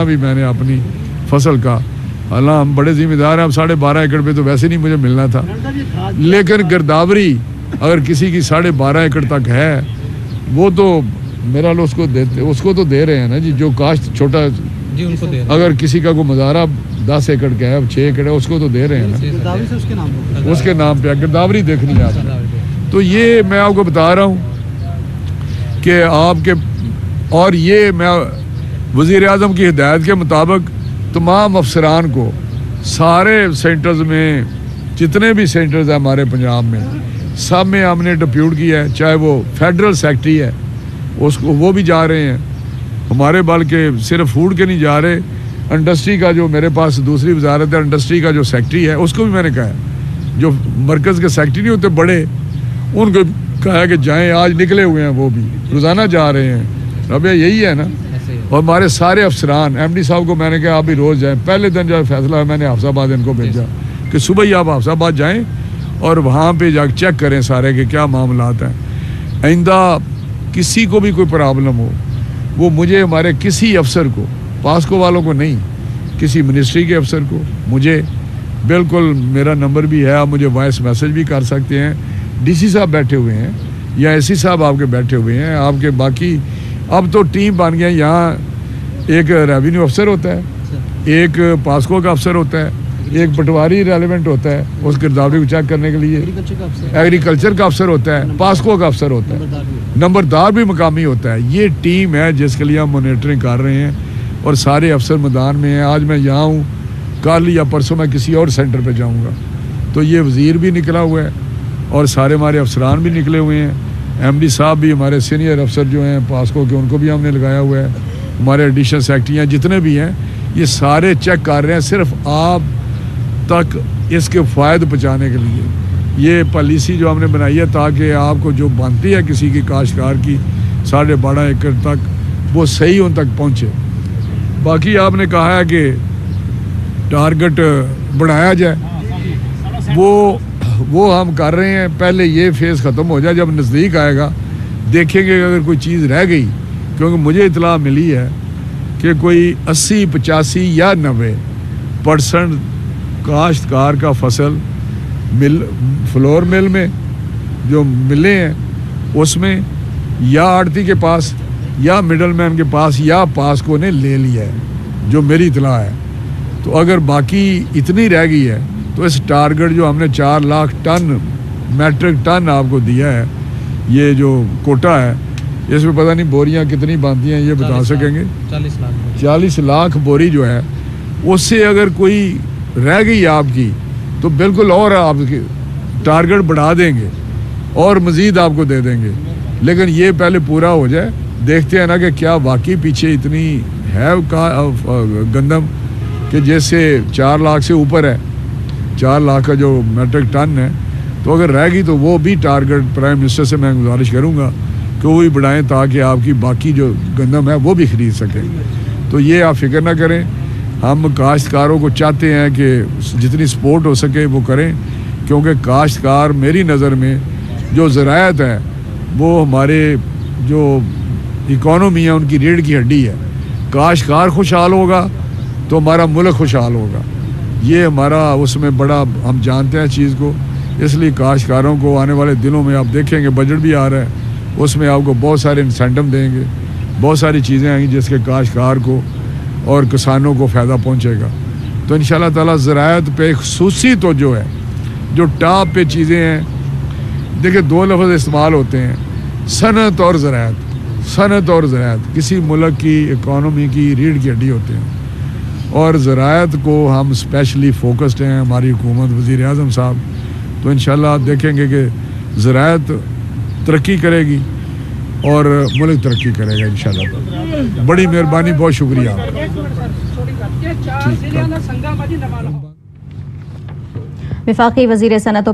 भी मैंने अपनी फसल का, हालांकि हम बड़े जिम्मेदार हैं, अब 12.5 एकड़ पे तो वैसे नहीं मुझे मिलना था, लेकिन गिरदावरी अगर किसी की 12.5 एकड़ तक है वो तो मेरा लो उसको तो दे रहे हैं ना जी, जो काश्त छोटा जी उनको दे रहे हैं। अगर किसी का कोई मज़ारा 10 एकड़ का है, 6 एकड़ है, उसको तो दे रहे हैं ना, उसके नाम पे गिरदावरी देखनी है आपने। तो ये मैं आपको बता रहा हूँ कि आपके, और ये मैं वज़ीर आज़म की हिदायत के मुताबिक तमाम अफसरान को सारे सेंटर्स में, जितने भी सेंटर्स हैं हमारे पंजाब में, सब में हमने डिप्यूट किया है, चाहे वो फेडरल सेक्रेटरी है उसको, वो भी जा रहे हैं हमारे, बल्कि सिर्फ फूड के नहीं जा रहे, इंडस्ट्री का जो मेरे पास दूसरी वजारत है, इंडस्ट्री का जो सेक्रेटरी है उसको भी मैंने कहा है, जो मरकज़ के सेक्रेटरी नहीं होते बड़े, उनको कहा है कि जाएँ, आज निकले हुए हैं वो भी, रोज़ाना जा रहे हैं। अब यही है ना। और हमारे सारे अफसरान, एमडी साहब को मैंने कहा आप भी रोज़ जाएँ। पहले दिन जब फैसला है मैंने हाफिज़ाबाद इनको भेजा कि सुबह ही आप हाफिज़ाबाद जाएँ और वहाँ पे जाकर चेक करें सारे के क्या मामलात हैं। आइंदा किसी को भी कोई प्रॉब्लम हो, वो मुझे, हमारे किसी अफसर को, पास्को वालों को नहीं, किसी मिनिस्ट्री के अफसर को, मुझे बिल्कुल, मेरा नंबर भी है, आप मुझे वॉइस मैसेज भी कर सकते हैं। डीसी साहब बैठे हुए हैं या एससी साहब आपके बैठे हुए हैं, आपके बाकी अब तो टीम बन गया। यहाँ एक रेवेन्यू अफसर होता है, एक पास्को का अफसर होता है, एक पटवारी रेलिवेंट होता है उस गिरदावरी को चेक करने के लिए, एग्रीकल्चर का अफसर होता है, पास्को का अफसर होता है, नंबरदार भी मकामी होता है। ये टीम है जिसके लिए हम मॉनिटरिंग कर रहे हैं और सारे अफसर मैदान में हैं। आज मैं यहाँ हूँ, कल या परसों मैं किसी और सेंटर पर जाऊँगा। तो ये वज़ीर भी निकला हुआ है और सारे हमारे अफसरान भी निकले हुए हैं। एमडी साहब भी, हमारे सीनियर अफसर जो हैं पास्को के, उनको भी हमने लगाया हुआ है। हमारे एडिशनल सेक्रेटरी जितने भी हैं, ये सारे चेक कर रहे हैं सिर्फ आप तक इसके फ़ायदे पहुँचाने के लिए। ये पॉलिसी जो हमने बनाई है ताकि आपको जो बनती है किसी की काश्तकार की 12.5 एकड़ तक, वो सही उन तक पहुँचे। बाकी आपने कहा है कि टारगेट बढ़ाया जाए, वो हम कर रहे हैं। पहले ये फेज़ ख़त्म हो जाए, जब नज़दीक आएगा देखेंगे अगर कोई चीज़ रह गई, क्योंकि मुझे इतला मिली है कि कोई 80, 85 या 90% काश्तकार का फसल मिल, फ्लोर मिल में जो मिले हैं उसमें, या आड़ती के पास या मिडल मैन के पास या पास्को ने ले लिया है, जो मेरी इतला है। तो अगर बाकी इतनी रह गई है तो इस टारगेट जो हमने 4 लाख टन मैट्रिक टन आपको दिया है, ये जो कोटा है, इसमें पता नहीं बोरियां कितनी बनती हैं, ये बता सकेंगे? 40 लाख बोरी जो है, उससे अगर कोई रह गई आपकी तो बिल्कुल और आपकी टारगेट बढ़ा देंगे और मज़ीद आपको दे देंगे। लेकिन ये पहले पूरा हो जाए, देखते हैं ना कि क्या वाकई पीछे इतनी है गंदम कि जैसे 4 लाख से ऊपर है, 4 लाख का जो मैट्रिक टन है। तो अगर रह गई तो वो भी टारगेट प्राइम मिनिस्टर से मैं गुजारिश करूँगा कि वो भी बढ़ाएं ताकि आपकी बाकी जो गंदम है वो भी ख़रीद सकें। तो ये आप फिक्र ना करें, हम काश्तकारों को चाहते हैं कि जितनी सपोर्ट हो सके वो करें, क्योंकि काश्तकार मेरी नज़र में जो ज़राअत है वो हमारे जो इकॉनमी है उनकी रीढ़ की हड्डी है। काश्तकार खुशहाल होगा तो हमारा मुल्क खुशहाल होगा। ये हमारा उसमें बड़ा, हम जानते हैं चीज़ को, इसलिए काश्तकारों को आने वाले दिनों में आप देखेंगे बजट भी आ रहा है, उसमें आपको बहुत सारे इंसेंटिव देंगे, बहुत सारी चीज़ें आएंगी जिसके काश्तकार को और किसानों को फ़ायदा पहुंचेगा। तो इंशाल्लाह ताला ज़राअत पे खुसूसी तो जो है, जो टॉप पे चीज़ें हैं, देखिए 2 लफ्ज़ इस्तेमाल होते हैं, सनत और ज़राअत। सनत और ज़राअत किसी मुल्क की इकॉनमी की रीढ़ की हड्डी होते हैं और ज़राअत को हम स्पेशली फोकस्ड हैं, हमारी हुकूमत, वज़ीर आज़म साहब। तो इंशाल्लाह आप देखेंगे कि ज़राअत तरक्की करेगी और मुल्क तरक्की करेगा इंशाल्लाह। बड़ी मेहरबानी, बहुत शुक्रिया आपका। वफाकी वज़ीर सनअत